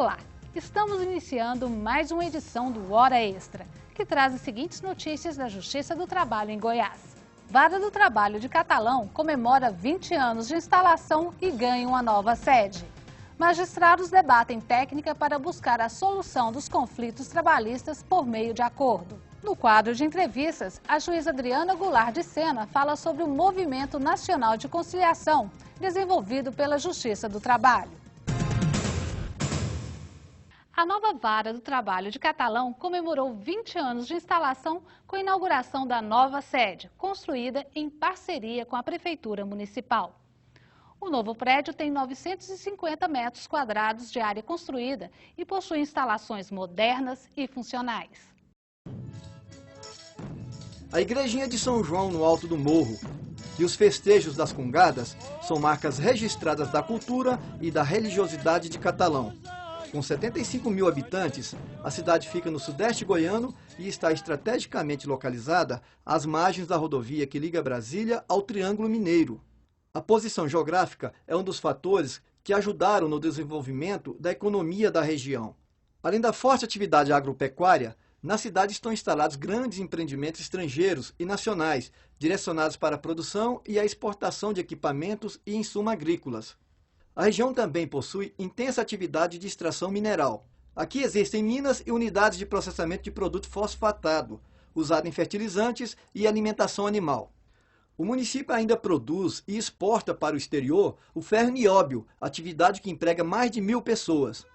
Olá! Estamos iniciando mais uma edição do Hora Extra, que traz as seguintes notícias da Justiça do Trabalho em Goiás. Vara do Trabalho de Catalão comemora 20 anos de instalação e ganha uma nova sede. Magistrados debatem técnica para buscar a solução dos conflitos trabalhistas por meio de acordo. No quadro de entrevistas, a juíza Adriana Goulart de Sena fala sobre o Movimento Nacional de Conciliação, desenvolvido pela Justiça do Trabalho. A nova Vara do Trabalho de Catalão comemorou 20 anos de instalação com a inauguração da nova sede, construída em parceria com a Prefeitura Municipal. O novo prédio tem 950 metros quadrados de área construída e possui instalações modernas e funcionais. A Igrejinha de São João, no Alto do Morro, e os festejos das Congadas são marcas registradas da cultura e da religiosidade de Catalão. Com 75 mil habitantes, a cidade fica no sudeste goiano e está estrategicamente localizada às margens da rodovia que liga Brasília ao Triângulo Mineiro. A posição geográfica é um dos fatores que ajudaram no desenvolvimento da economia da região. Além da forte atividade agropecuária, na cidade estão instalados grandes empreendimentos estrangeiros e nacionais, direcionados para a produção e a exportação de equipamentos e insumos agrícolas. A região também possui intensa atividade de extração mineral. Aqui existem minas e unidades de processamento de produto fosfatado, usado em fertilizantes e alimentação animal. O município ainda produz e exporta para o exterior o ferro nióbio, atividade que emprega mais de 1.000 pessoas.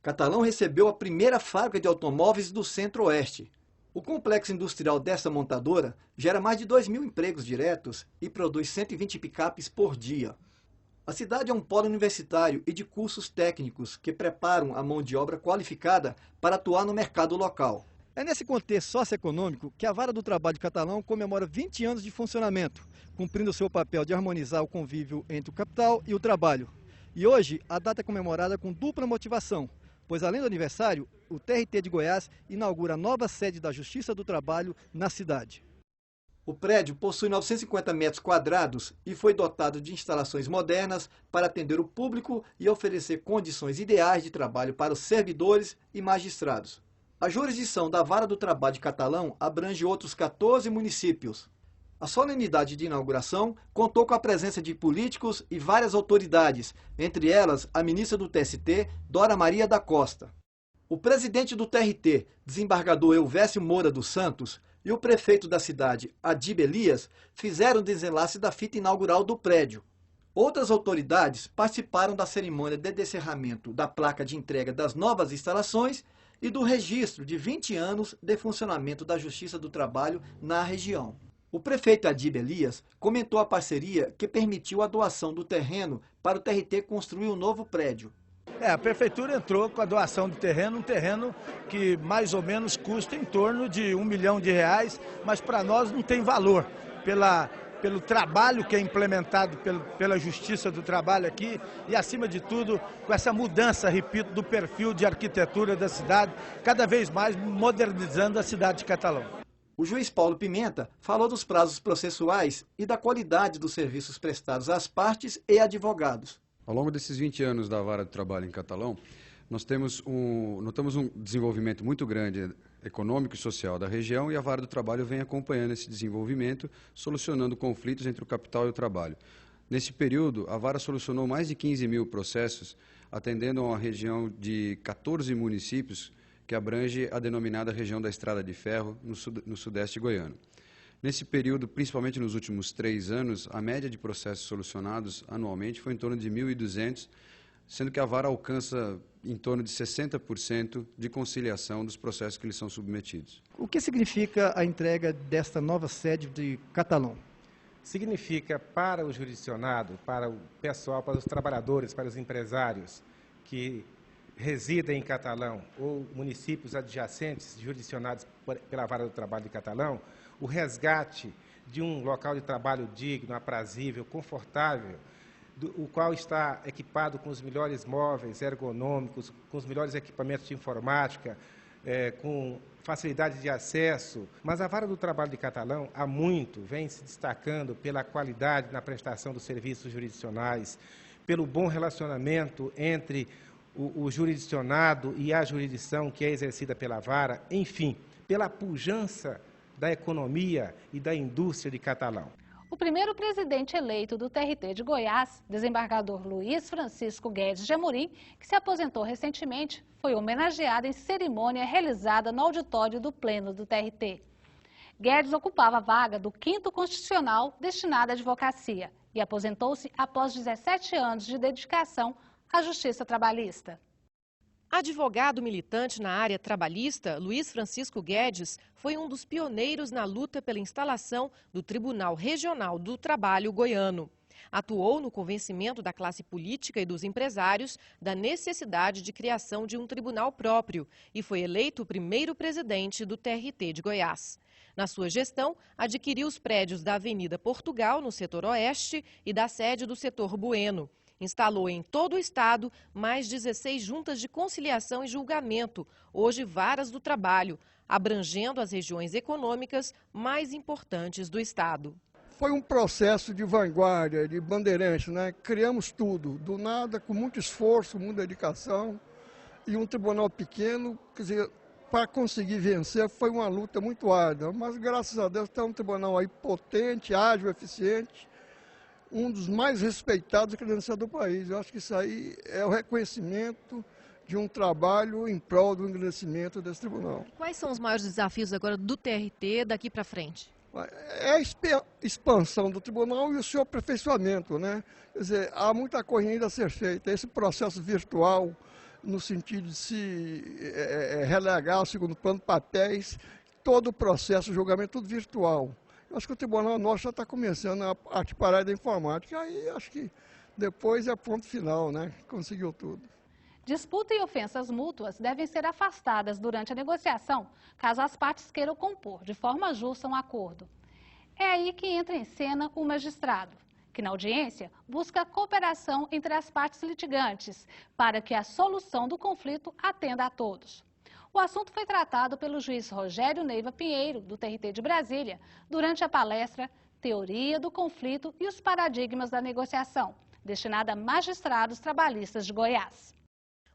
Catalão recebeu a primeira fábrica de automóveis do Centro-Oeste. O complexo industrial dessa montadora gera mais de 2.000 empregos diretos e produz 120 picapes por dia. A cidade é um polo universitário e de cursos técnicos que preparam a mão de obra qualificada para atuar no mercado local. É nesse contexto socioeconômico que a Vara do Trabalho de Catalão comemora 20 anos de funcionamento, cumprindo seu papel de harmonizar o convívio entre o capital e o trabalho. E hoje, a data é comemorada com dupla motivação, pois além do aniversário, o TRT de Goiás inaugura a nova sede da Justiça do Trabalho na cidade. O prédio possui 950 metros quadrados e foi dotado de instalações modernas para atender o público e oferecer condições ideais de trabalho para os servidores e magistrados. A jurisdição da Vara do Trabalho de Catalão abrange outros 14 municípios. A solenidade de inauguração contou com a presença de políticos e várias autoridades, entre elas a ministra do TST, Dora Maria da Costa. O presidente do TRT, desembargador Elvésio Moura dos Santos, e o prefeito da cidade, Adib Elias, fizeram o desenlace da fita inaugural do prédio. Outras autoridades participaram da cerimônia de descerramento da placa de entrega das novas instalações e do registro de 20 anos de funcionamento da Justiça do Trabalho na região. O prefeito Adib Elias comentou a parceria que permitiu a doação do terreno para o TRT construir um novo prédio. A prefeitura entrou com a doação do terreno, um terreno que mais ou menos custa em torno de R$1 milhão, mas para nós não tem valor, pelo trabalho que é implementado pela Justiça do Trabalho aqui e, acima de tudo, com essa mudança, repito, do perfil de arquitetura da cidade, cada vez mais modernizando a cidade de Catalão. O juiz Paulo Pimenta falou dos prazos processuais e da qualidade dos serviços prestados às partes e advogados. Ao longo desses 20 anos da Vara do Trabalho em Catalão, notamos um desenvolvimento muito grande econômico e social da região e a Vara do Trabalho vem acompanhando esse desenvolvimento, solucionando conflitos entre o capital e o trabalho. Nesse período, a Vara solucionou mais de 15 mil processos, atendendo a uma região de 14 municípios que abrange a denominada região da Estrada de Ferro, no sudeste goiano. Nesse período, principalmente nos últimos 3 anos, a média de processos solucionados anualmente foi em torno de 1.200, sendo que a Vara alcança em torno de 60% de conciliação dos processos que lhes são submetidos. O que significa a entrega desta nova sede de Catalão? Significa para o jurisdicionado, para o pessoal, para os trabalhadores, para os empresários que residem em Catalão ou municípios adjacentes jurisdicionados pela Vara do Trabalho de Catalão, o resgate de um local de trabalho digno, aprazível, confortável, o qual está equipado com os melhores móveis ergonômicos, com os melhores equipamentos de informática, com facilidade de acesso. Mas a Vara do Trabalho de Catalão, há muito, vem se destacando pela qualidade na prestação dos serviços jurisdicionais, pelo bom relacionamento entre o jurisdicionado e a jurisdição que é exercida pela vara, enfim, pela pujança da economia e da indústria de Catalão. O primeiro presidente eleito do TRT de Goiás, desembargador Luiz Francisco Guedes de Amorim, que se aposentou recentemente, foi homenageado em cerimônia realizada no auditório do Pleno do TRT. Guedes ocupava a vaga do 5º Constitucional destinado à advocacia e aposentou-se após 17 anos de dedicação à justiça trabalhista. Advogado militante na área trabalhista, Luiz Francisco Guedes foi um dos pioneiros na luta pela instalação do Tribunal Regional do Trabalho goiano. Atuou no convencimento da classe política e dos empresários da necessidade de criação de um tribunal próprio e foi eleito o primeiro presidente do TRT de Goiás. Na sua gestão, adquiriu os prédios da Avenida Portugal, no setor oeste, e da sede do setor Bueno. Instalou em todo o estado mais 16 juntas de conciliação e julgamento, hoje varas do trabalho, abrangendo as regiões econômicas mais importantes do estado. Foi um processo de vanguarda, de bandeirantes, né? Criamos tudo, do nada, com muito esforço, muita dedicação, e um tribunal pequeno, quer dizer, para conseguir vencer foi uma luta muito árdua, mas graças a Deus tem um tribunal aí potente, ágil, eficiente, um dos mais respeitados e credenciados do país. Eu acho que isso aí é o reconhecimento de um trabalho em prol do engrandecimento desse tribunal. Quais são os maiores desafios agora do TRT daqui para frente? É a expansão do tribunal e o seu aperfeiçoamento, né? Quer dizer, há muita coisa ainda a ser feita. Esse processo virtual, no sentido de se relegar ao segundo plano papéis, todo o processo, o julgamento, tudo virtual. Eu acho que o Tribunal Nosso já está começando a parte parada da informática, aí acho que depois é ponto final, né? Conseguiu tudo. Disputa e ofensas mútuas devem ser afastadas durante a negociação, caso as partes queiram compor de forma justa um acordo. É aí que entra em cena o magistrado, que na audiência busca a cooperação entre as partes litigantes, para que a solução do conflito atenda a todos. O assunto foi tratado pelo juiz Rogério Neiva Pinheiro, do TRT de Brasília, durante a palestra Teoria do Conflito e os Paradigmas da Negociação, destinada a magistrados trabalhistas de Goiás.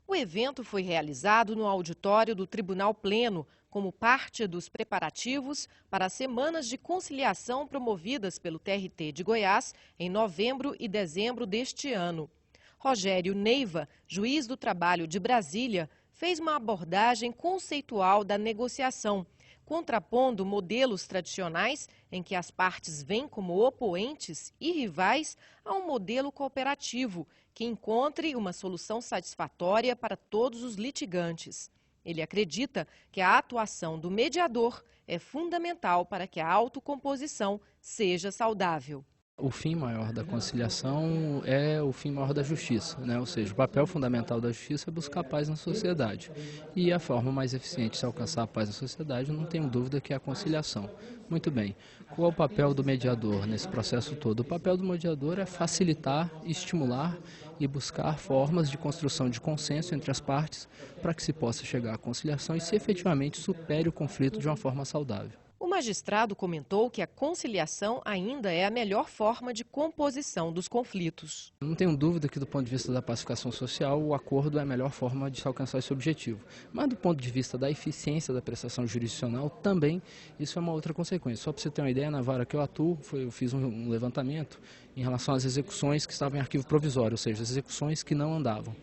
O evento foi realizado no auditório do Tribunal Pleno, como parte dos preparativos para as semanas de conciliação promovidas pelo TRT de Goiás em novembro e dezembro deste ano. Rogério Neiva, juiz do trabalho de Brasília, fez uma abordagem conceitual da negociação, contrapondo modelos tradicionais em que as partes vêm como opoentes e rivais a um modelo cooperativo que encontre uma solução satisfatória para todos os litigantes. Ele acredita que a atuação do mediador é fundamental para que a autocomposição seja saudável. O fim maior da conciliação é o fim maior da justiça, né? Ou seja, o papel fundamental da justiça é buscar a paz na sociedade. E a forma mais eficiente de se alcançar a paz na sociedade, não tenho dúvida, que é a conciliação. Muito bem, qual é o papel do mediador nesse processo todo? O papel do mediador é facilitar, estimular e buscar formas de construção de consenso entre as partes para que se possa chegar à conciliação e se efetivamente supere o conflito de uma forma saudável. O magistrado comentou que a conciliação ainda é a melhor forma de composição dos conflitos. Não tenho dúvida que, do ponto de vista da pacificação social, o acordo é a melhor forma de se alcançar esse objetivo. Mas, do ponto de vista da eficiência da prestação jurisdicional, também isso é uma outra consequência. Só para você ter uma ideia, na vara que eu atuo, eu fiz um levantamento em relação às execuções que estavam em arquivo provisório, ou seja, as execuções que não andavam.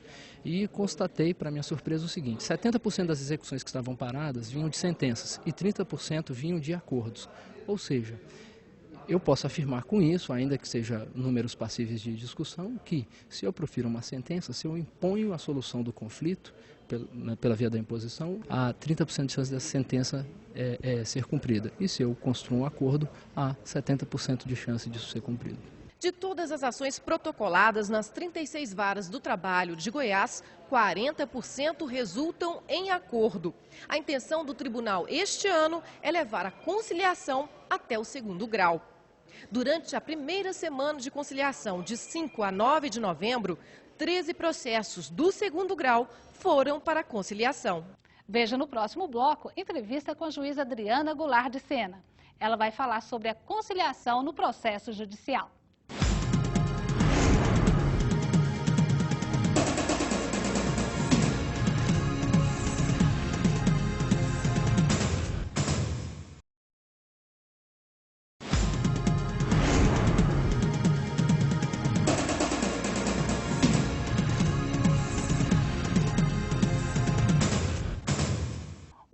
E constatei, para minha surpresa, o seguinte: 70% das execuções que estavam paradas vinham de sentenças e 30% vinham de acordos. Ou seja, eu posso afirmar com isso, ainda que seja números passíveis de discussão, que se eu profiro uma sentença, se eu imponho a solução do conflito pela via da imposição, há 30% de chance dessa sentença ser cumprida. E se eu construo um acordo, há 70% de chance disso ser cumprido. De todas as ações protocoladas nas 36 varas do trabalho de Goiás, 40% resultam em acordo. A intenção do tribunal este ano é levar a conciliação até o segundo grau. Durante a primeira semana de conciliação, de 5 a 9 de novembro, 13 processos do segundo grau foram para a conciliação. Veja no próximo bloco entrevista com a juíza Adriana Goulart de Sena. Ela vai falar sobre a conciliação no processo judicial.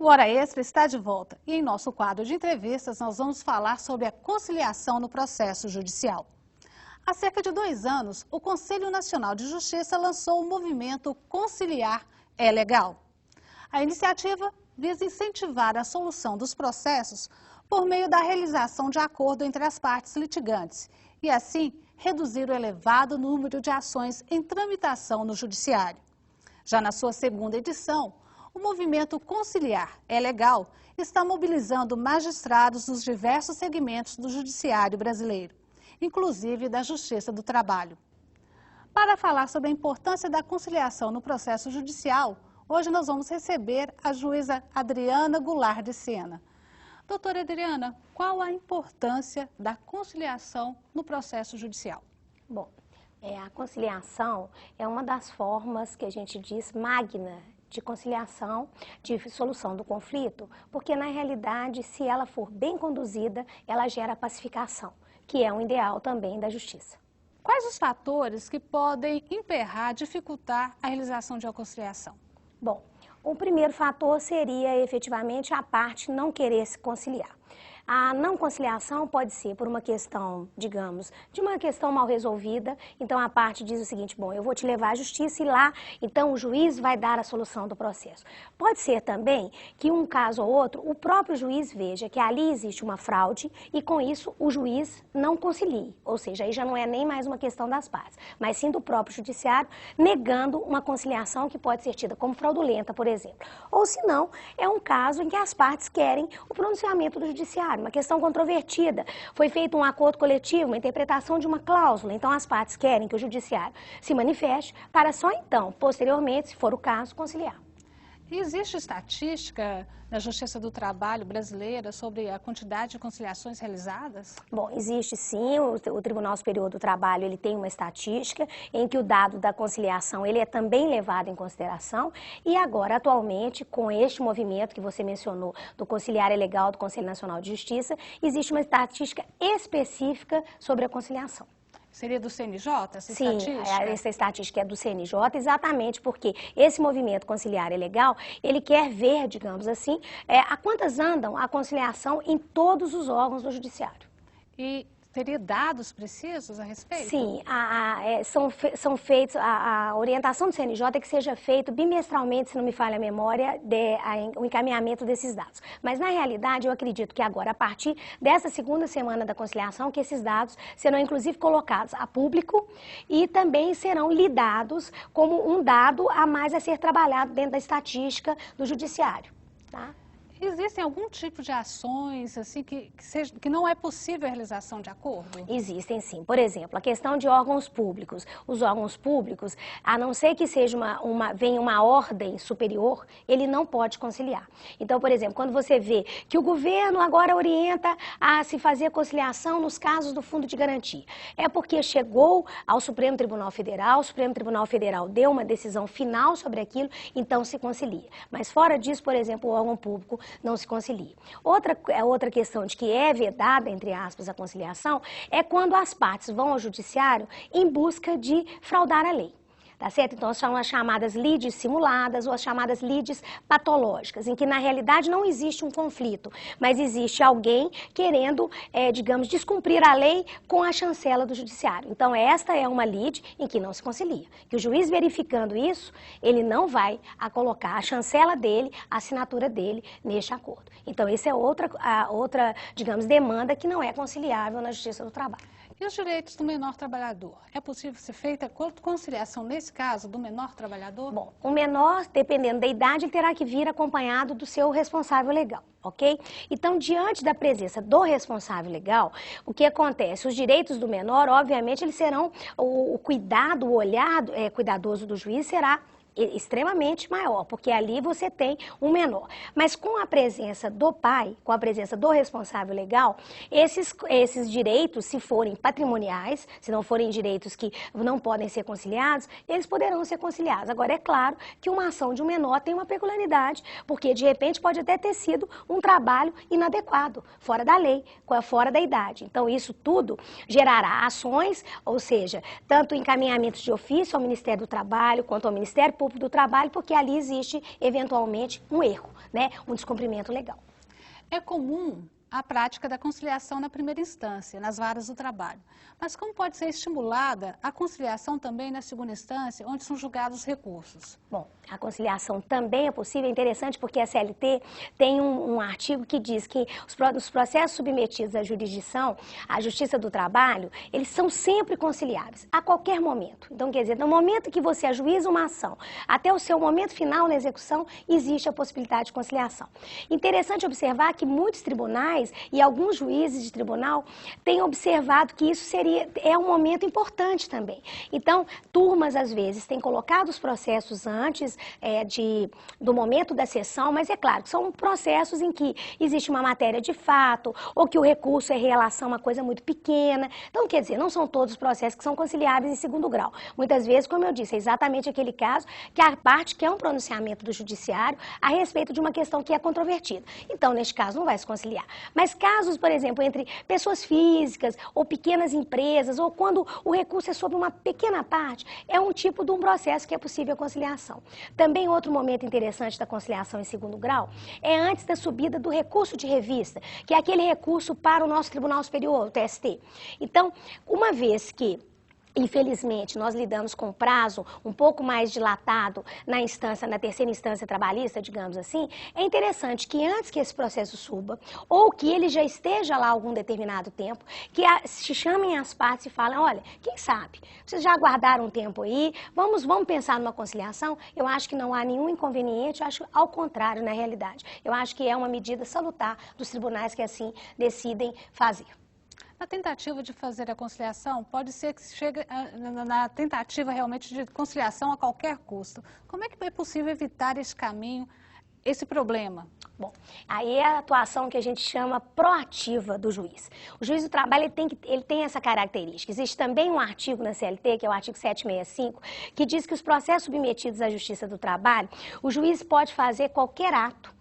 O Hora Extra está de volta e em nosso quadro de entrevistas nós vamos falar sobre a conciliação no processo judicial. Há cerca de 2 anos, o Conselho Nacional de Justiça lançou o movimento Conciliar é Legal. A iniciativa visa incentivar a solução dos processos por meio da realização de acordo entre as partes litigantes e, assim, reduzir o elevado número de ações em tramitação no judiciário. Já na sua segunda edição, o movimento Conciliar é Legal está mobilizando magistrados nos diversos segmentos do judiciário brasileiro, inclusive da Justiça do Trabalho. Para falar sobre a importância da conciliação no processo judicial, hoje nós vamos receber a juíza Adriana Goulart de Sena. Doutora Adriana, qual a importância da conciliação no processo judicial? Bom, a conciliação é uma das formas que a gente diz magna de conciliação, de solução do conflito, porque na realidade, se ela for bem conduzida, ela gera pacificação, que é um ideal também da justiça. Quais os fatores que podem emperrar, dificultar a realização de uma conciliação? Bom, o primeiro fator seria efetivamente a parte não querer se conciliar. A não conciliação pode ser por uma questão, digamos, de uma questão mal resolvida. Então, a parte diz o seguinte, bom, eu vou te levar à justiça e lá, então, o juiz vai dar a solução do processo. Pode ser também que um caso ou outro, o próprio juiz veja que ali existe uma fraude e, com isso, o juiz não concilie. Ou seja, aí já não é nem mais uma questão das partes, mas sim do próprio judiciário negando uma conciliação que pode ser tida como fraudulenta, por exemplo. Ou, se não, é um caso em que as partes querem o pronunciamento do judiciário, uma questão controvertida. Foi feito um acordo coletivo, uma interpretação de uma cláusula. Então, as partes querem que o judiciário se manifeste para só então, posteriormente, se for o caso, conciliar. E existe estatística na Justiça do Trabalho brasileira sobre a quantidade de conciliações realizadas? Bom, existe sim. O Tribunal Superior do Trabalho ele tem uma estatística em que o dado da conciliação ele é também levado em consideração. E agora, atualmente, com este movimento que você mencionou, do Conciliar é Legal do Conselho Nacional de Justiça, existe uma estatística específica sobre a conciliação. Seria do CNJ essa estatística? Sim, essa estatística é do CNJ, exatamente porque esse movimento Conciliar é Legal, ele quer ver, digamos assim, a quantas andam a conciliação em todos os órgãos do judiciário. E teria dados precisos a respeito? Sim, são feitos, a orientação do CNJ é que seja feito bimestralmente, se não me falha a memória, o encaminhamento desses dados. Mas, na realidade, eu acredito que agora, a partir dessa segunda semana da conciliação, que esses dados serão, inclusive, colocados a público e também serão lidados como um dado a mais a ser trabalhado dentro da estatística do judiciário, tá? Existem algum tipo de ações assim, que não é possível a realização de acordo? Existem sim. Por exemplo, a questão de órgãos públicos. Os órgãos públicos, a não ser que seja venha uma ordem superior, ele não pode conciliar. Então, por exemplo, quando você vê que o governo agora orienta a se fazer conciliação nos casos do Fundo de Garantia, é porque chegou ao Supremo Tribunal Federal, o Supremo Tribunal Federal deu uma decisão final sobre aquilo, então se concilia. Mas fora disso, por exemplo, o órgão público não se concilia. Outra questão de que é vedada, entre aspas, a conciliação, é quando as partes vão ao judiciário em busca de fraudar a lei. Tá certo? Então, são as chamadas lides simuladas ou as chamadas lides patológicas, em que, na realidade, não existe um conflito, mas existe alguém querendo, digamos, descumprir a lei com a chancela do judiciário. Então, esta é uma lide em que não se concilia. Que o juiz, verificando isso, ele não vai colocar a chancela dele, a assinatura dele neste acordo. Então, essa é outra, digamos, demanda que não é conciliável na Justiça do Trabalho. E os direitos do menor trabalhador? É possível ser feita conciliação nesse caso do menor trabalhador? Bom, o menor, dependendo da idade, ele terá que vir acompanhado do seu responsável legal, ok? Então, diante da presença do responsável legal, o que acontece? Os direitos do menor, obviamente, eles serão, o cuidado, o olhar cuidadoso do juiz será extremamente maior, porque ali você tem um menor. Mas com a presença do pai, com a presença do responsável legal, esses direitos, se forem patrimoniais, se não forem direitos que não podem ser conciliados, eles poderão ser conciliados. Agora, é claro que uma ação de um menor tem uma peculiaridade, porque de repente pode até ter sido um trabalho inadequado, fora da lei, fora da idade. Então, isso tudo gerará ações, ou seja, tanto encaminhamentos de ofício ao Ministério do Trabalho, quanto ao Ministério Público do Trabalho, porque ali existe, eventualmente, um erro, né? Um descumprimento legal. É comum a prática da conciliação na primeira instância, nas varas do trabalho. Mas como pode ser estimulada a conciliação também na segunda instância, onde são julgados os recursos? Bom, a conciliação também é possível, é interessante porque a CLT tem um artigo que diz que os processos submetidos à jurisdição, à Justiça do Trabalho, eles são sempre conciliáveis, a qualquer momento. Então, quer dizer, no momento que você ajuiza uma ação, até o seu momento final na execução, existe a possibilidade de conciliação. Interessante observar que muitos tribunais e alguns juízes de tribunal têm observado que isso é um momento importante também. Então, turmas, às vezes, têm colocado os processos antes do momento da sessão, mas é claro que são processos em que existe uma matéria de fato, ou que o recurso é em relação a uma coisa muito pequena. Então, quer dizer, não são todos os processos que são conciliáveis em segundo grau. Muitas vezes, como eu disse, é exatamente aquele caso que a parte quer um pronunciamento do judiciário a respeito de uma questão que é controvertida. Então, neste caso, não vai se conciliar. Mas casos, por exemplo, entre pessoas físicas ou pequenas empresas, ou quando o recurso é sobre uma pequena parte, é um tipo de um processo que é possível a conciliação. Também outro momento interessante da conciliação em segundo grau é antes da subida do recurso de revista, que é aquele recurso para o nosso Tribunal Superior, o TST. Então, uma vez que infelizmente, nós lidamos com um prazo um pouco mais dilatado na terceira instância trabalhista, digamos assim, é interessante que antes que esse processo suba, ou que ele já esteja lá algum determinado tempo, que se chamem as partes e falem, olha, quem sabe, vocês já aguardaram um tempo aí, vamos pensar numa conciliação? Eu acho que não há nenhum inconveniente, eu acho ao contrário, na realidade. Eu acho que é uma medida salutar dos tribunais que assim decidem fazer. Na tentativa de fazer a conciliação, pode ser que chegue na tentativa realmente de conciliação a qualquer custo. Como é que é possível evitar esse caminho, esse problema? Bom, aí é a atuação que a gente chama proativa do juiz. O juiz do trabalho ele tem essa característica. Existe também um artigo na CLT, que é o artigo 765, que diz que os processos submetidos à Justiça do Trabalho, o juiz pode fazer qualquer ato,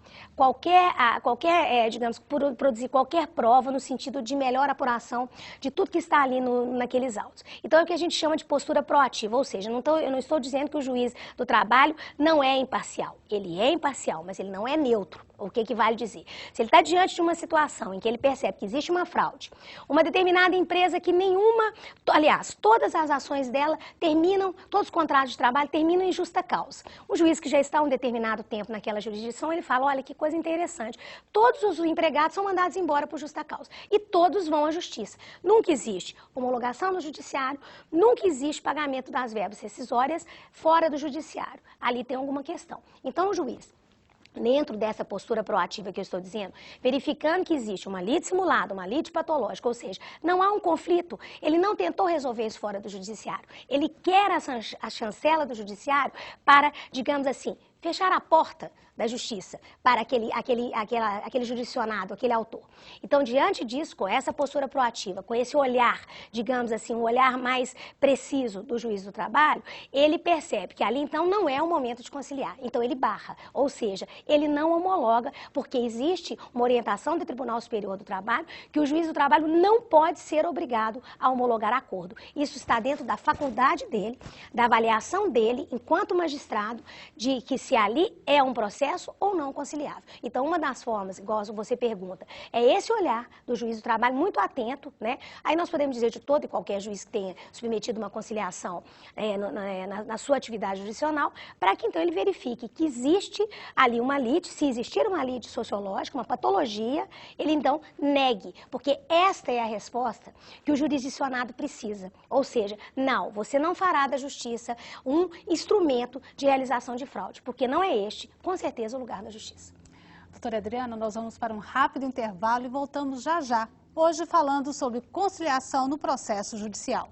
digamos, produzir qualquer prova no sentido de melhor apuração de tudo que está ali naqueles autos. Então, é o que a gente chama de postura proativa, ou seja, eu não estou dizendo que o juiz do trabalho não é imparcial. Ele é imparcial, mas ele não é neutro. O que vale dizer? Se ele está diante de uma situação em que ele percebe que existe uma fraude, uma determinada empresa que todas as ações dela terminam, todos os contratos de trabalho terminam em justa causa. O juiz que já está um determinado tempo naquela jurisdição, ele fala, olha que coisa interessante, todos os empregados são mandados embora por justa causa e todos vão à justiça. Nunca existe homologação no judiciário, nunca existe pagamento das verbas rescisórias fora do judiciário. Ali tem alguma questão. Então, o juiz, dentro dessa postura proativa que eu estou dizendo, verificando que existe uma lide simulada, uma lide patológica, ou seja, não há um conflito, ele não tentou resolver isso fora do judiciário, ele quer a chancela do judiciário para, digamos assim, fechar a porta da justiça para aquele jurisdicionado, aquele autor. Então, diante disso, com essa postura proativa, com esse olhar, digamos assim, um olhar mais preciso do juiz do trabalho, ele percebe que ali, então, não é o momento de conciliar. Então, ele barra, ou seja, ele não homologa, porque existe uma orientação do Tribunal Superior do Trabalho que o juiz do trabalho não pode ser obrigado a homologar acordo. Isso está dentro da faculdade dele, da avaliação dele, enquanto magistrado, de que se ali é um processo ou não conciliável. Então, uma das formas, igual você pergunta, é esse olhar do juiz do trabalho muito atento, né? Aí nós podemos dizer de todo e qualquer juiz que tenha submetido uma conciliação na sua atividade jurisdicional, para que então ele verifique que existe ali uma lide, se existir uma lide sociológica, uma patologia, ele então negue, porque esta é a resposta que o jurisdicionado precisa. Ou seja, não, você não fará da justiça um instrumento de realização de fraude, porque não é este, com certeza, o lugar da justiça. Doutora Adriana, nós vamos para um rápido intervalo e voltamos já já, hoje falando sobre conciliação no processo judicial.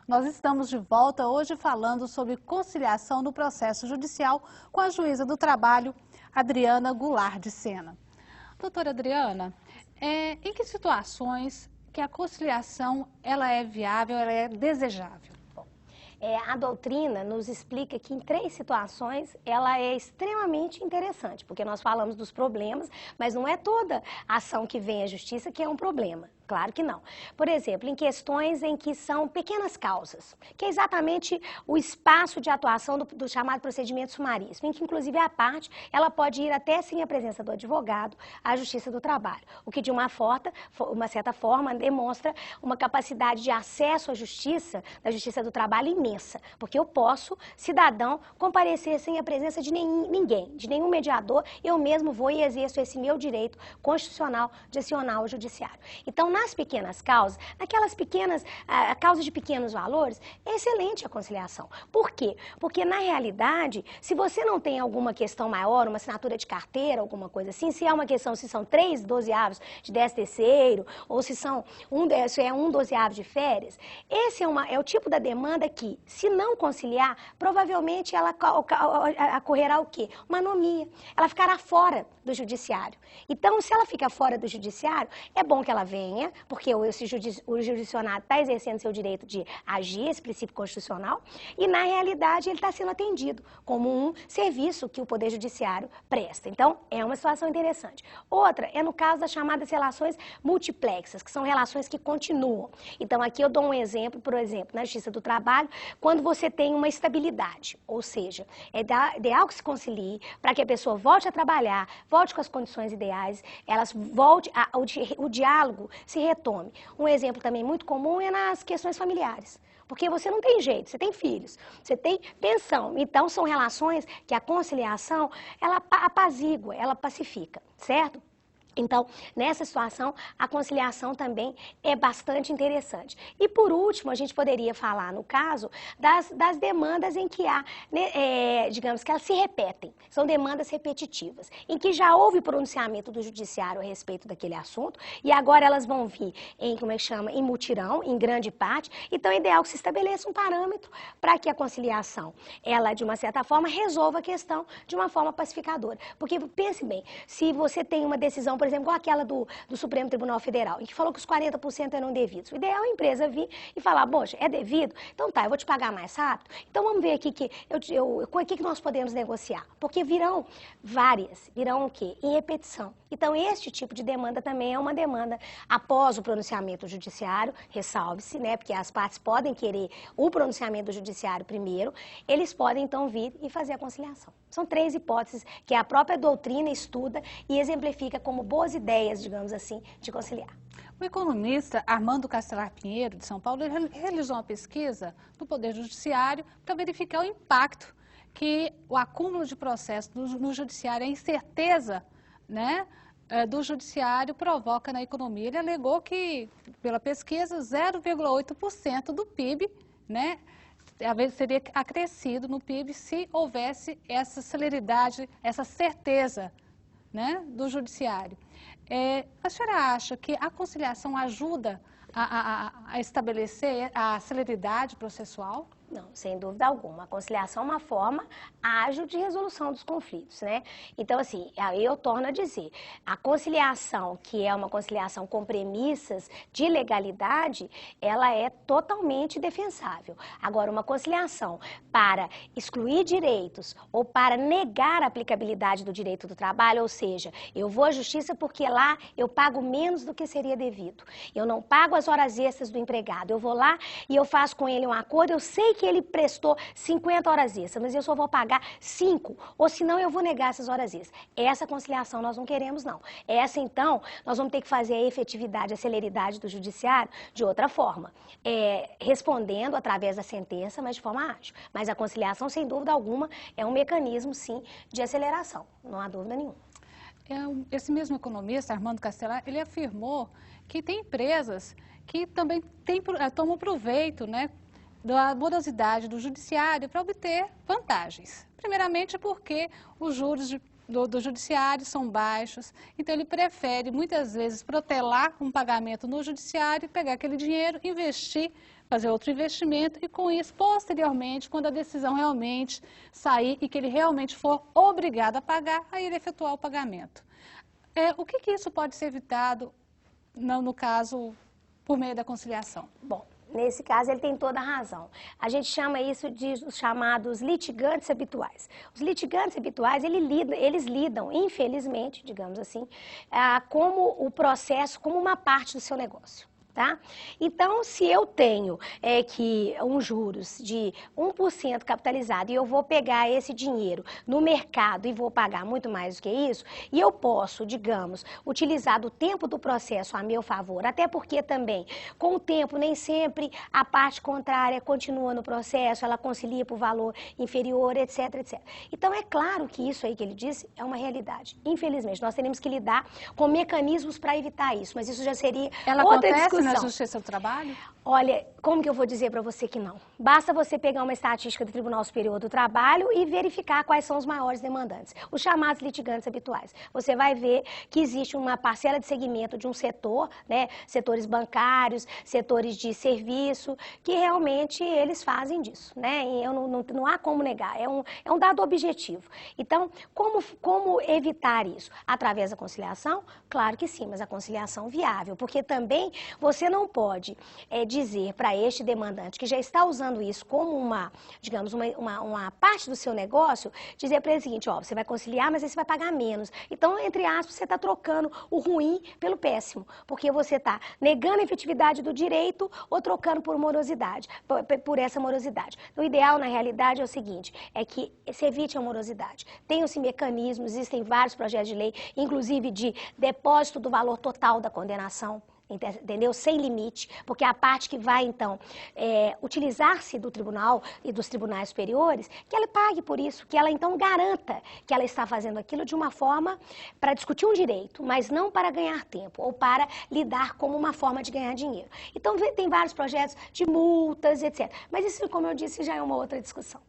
Nós estamos de volta hoje falando sobre conciliação no processo judicial com a juíza do trabalho, Adriana Goulart de Sena. Doutora Adriana, Em que situações que a conciliação ela é viável, ela é desejável? A doutrina nos explica que em 3 situações ela é extremamente interessante, porque nós falamos dos problemas, mas não é toda ação que vem à justiça que é um problema. Claro que não. Por exemplo, em questões em que são pequenas causas, que é exatamente o espaço de atuação do chamado procedimento sumaríssimo, em que inclusive a parte, ela pode ir até sem a presença do advogado à Justiça do Trabalho, o que de uma certa forma demonstra uma capacidade de acesso à justiça, da Justiça do Trabalho imensa, porque eu posso, cidadão, comparecer sem a presença de ninguém, de nenhum mediador, eu mesmo vou e exerço esse meu direito constitucional de acionar ao judiciário. Então, nas pequenas causas, naquelas pequenas causas de pequenos valores, é excelente a conciliação. Por quê? Porque, na realidade, se você não tem alguma questão maior, uma assinatura de carteira, alguma coisa assim, se é uma questão, se são 3 dozeavos de 10º, ou se é um dozeavo de férias, esse é o tipo da demanda que, se não conciliar, provavelmente ela ocorrerá o quê? Uma anomia. Ela ficará fora do judiciário. Então, se ela fica fora do judiciário, é bom que ela venha, porque o jurisdicionado está exercendo seu direito de agir, esse princípio constitucional, e na realidade ele está sendo atendido como um serviço que o Poder Judiciário presta. Então, é uma situação interessante. Outra é no caso das chamadas relações multiplexas, que são relações que continuam. Então, aqui eu dou um exemplo, por exemplo, na Justiça do Trabalho, quando você tem uma estabilidade, ou seja, é ideal que se concilie para que a pessoa volte a trabalhar, volte com as condições ideais, o diálogo se retome. Um exemplo também muito comum é nas questões familiares. Porque você não tem jeito, você tem filhos, você tem pensão. Então, são relações que a conciliação, ela apazigua, ela pacifica, certo? Então, nessa situação, a conciliação também é bastante interessante. E, por último, a gente poderia falar, no caso, das demandas em que há, digamos que elas se repetem. São demandas repetitivas, em que já houve pronunciamento do judiciário a respeito daquele assunto, e agora elas vão vir em mutirão, em grande parte. Então, é ideal que se estabeleça um parâmetro para que a conciliação, ela, de uma certa forma, resolva a questão de uma forma pacificadora. Porque, pense bem, se você tem uma decisão, por exemplo, igual aquela do Supremo Tribunal Federal, em que falou que os 40% eram devidos. O ideal é a empresa vir e falar, poxa, é devido? Então tá, eu vou te pagar mais rápido. Então vamos ver aqui o que nós podemos negociar. Porque virão virão o quê? Em repetição. Então este tipo de demanda também é uma demanda após o pronunciamento judiciário, ressalve-se, né, porque as partes podem querer o pronunciamento do judiciário primeiro, eles podem então vir e fazer a conciliação. São 3 hipóteses que a própria doutrina estuda e exemplifica como boas ideias, digamos assim, de conciliar. O economista Armando Castelar Pinheiro, de São Paulo, ele realizou uma pesquisa no Poder Judiciário para verificar o impacto que o acúmulo de processos no Judiciário, a incerteza, né, do Judiciário provoca na economia. Ele alegou que, pela pesquisa, 0,8% do PIB, né, seria acrescido no PIB se houvesse essa celeridade, essa certeza, né, do Judiciário. A senhora acha que a conciliação ajuda a estabelecer a celeridade processual? Não, sem dúvida alguma. A conciliação é uma forma ágil de resolução dos conflitos, né? Então, assim, aí eu torno a dizer, a conciliação, que é uma conciliação com premissas de legalidade, ela é totalmente defensável. Agora, uma conciliação para excluir direitos ou para negar a aplicabilidade do direito do trabalho, ou seja, eu vou à justiça porque lá eu pago menos do que seria devido. Eu não pago as horas extras do empregado. Eu vou lá e eu faço com ele um acordo, eu sei que ele prestou 50 horas extras, mas eu só vou pagar 5, ou senão eu vou negar essas horas extras. Essa conciliação nós não queremos, não. Essa, então, nós vamos ter que fazer a efetividade, a celeridade do judiciário de outra forma, respondendo através da sentença, mas de forma ágil. Mas a conciliação, sem dúvida alguma, é um mecanismo, sim, de aceleração, não há dúvida nenhuma. Esse mesmo economista, Armando Castelar, ele afirmou que tem empresas que também tomam proveito, né, da morosidade do judiciário para obter vantagens. Primeiramente porque os juros do judiciário são baixos, então ele prefere muitas vezes protelar um pagamento no judiciário, pegar aquele dinheiro, investir, fazer outro investimento e com isso, posteriormente, quando a decisão realmente sair e que ele realmente for obrigado a pagar, aí ele efetuar o pagamento. O que isso pode ser evitado não no caso, por meio da conciliação? Bom, nesse caso ele tem toda a razão. A gente chama isso de os chamados litigantes habituais. Os litigantes habituais, eles lidam, infelizmente, digamos assim, como o processo, como uma parte do seu negócio. Tá? Então, se eu tenho juros de 1% capitalizado e eu vou pegar esse dinheiro no mercado e vou pagar muito mais do que isso, e eu posso, digamos, utilizar do tempo do processo a meu favor, até porque também, com o tempo, nem sempre a parte contrária continua no processo, ela concilia por valor inferior, etc, etc. Então, é claro que isso aí que ele disse é uma realidade. Infelizmente, nós teremos que lidar com mecanismos para evitar isso, mas isso já seria outra discussão. Na Justiça do Trabalho? Olha, como que eu vou dizer para você que não? Basta você pegar uma estatística do Tribunal Superior do Trabalho e verificar quais são os maiores demandantes, os chamados litigantes habituais. Você vai ver que existe uma parcela de segmento de um setor, né, setores bancários, setores de serviço, que realmente eles fazem disso, né? E não há como negar, é um dado objetivo. Então, como evitar isso? Através da conciliação? Claro que sim, mas a conciliação viável, porque também você não pode dizer para este demandante que já está usando isso como uma parte do seu negócio, dizer para ele o seguinte, ó, você vai conciliar, mas aí você vai pagar menos. Então, entre aspas, você está trocando o ruim pelo péssimo, porque você está negando a efetividade do direito ou trocando por morosidade, por essa morosidade. O ideal, na realidade, é o seguinte, é que se evite a morosidade. Tem-se mecanismos, existem vários projetos de lei, inclusive de depósito do valor total da condenação, entendeu? Sem limite, porque a parte que vai, então, utilizar-se do tribunal e dos tribunais superiores, que ela pague por isso, que ela, então, garanta que ela está fazendo aquilo de uma forma para discutir um direito, mas não para ganhar tempo, ou para lidar como uma forma de ganhar dinheiro. Então, tem vários projetos de multas, etc. Mas isso, como eu disse, já é uma outra discussão.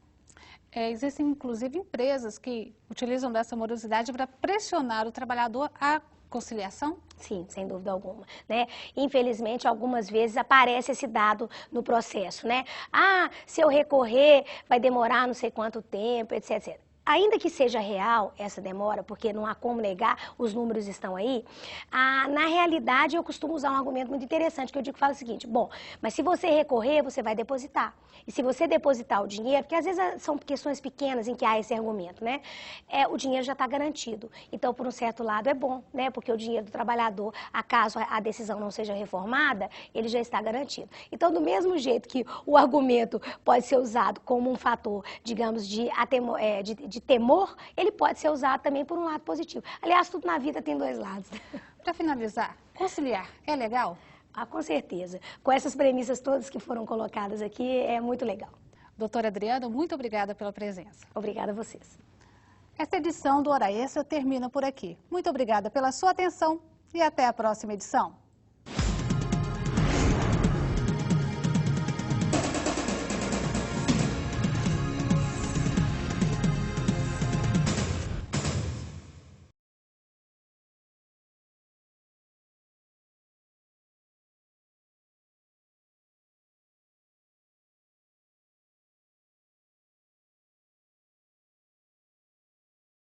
Existem, inclusive, empresas que utilizam dessa morosidade para pressionar o trabalhador a conciliação? Sim, sem dúvida alguma, né? Infelizmente, algumas vezes aparece esse dado no processo, né? Ah, se eu recorrer, vai demorar não sei quanto tempo, etc, etc. Ainda que seja real essa demora, porque não há como negar, os números estão aí, na realidade eu costumo usar um argumento muito interessante, que eu digo que fala o seguinte, bom, mas se você recorrer, você vai depositar. E se você depositar o dinheiro, porque às vezes são questões pequenas em que há esse argumento, né? O dinheiro já está garantido. Então, por um certo lado, é bom, né? Porque o dinheiro do trabalhador, acaso a decisão não seja reformada, ele já está garantido. Então, do mesmo jeito que o argumento pode ser usado como um fator, digamos, de temor, ele pode ser usado também por um lado positivo. Aliás, tudo na vida tem dois lados. Para finalizar, conciliar é legal? Com certeza. Com essas premissas todas que foram colocadas aqui, é muito legal. Doutora Adriana, muito obrigada pela presença. Obrigada a vocês. Esta edição do Hora Extra termina por aqui. Muito obrigada pela sua atenção e até a próxima edição.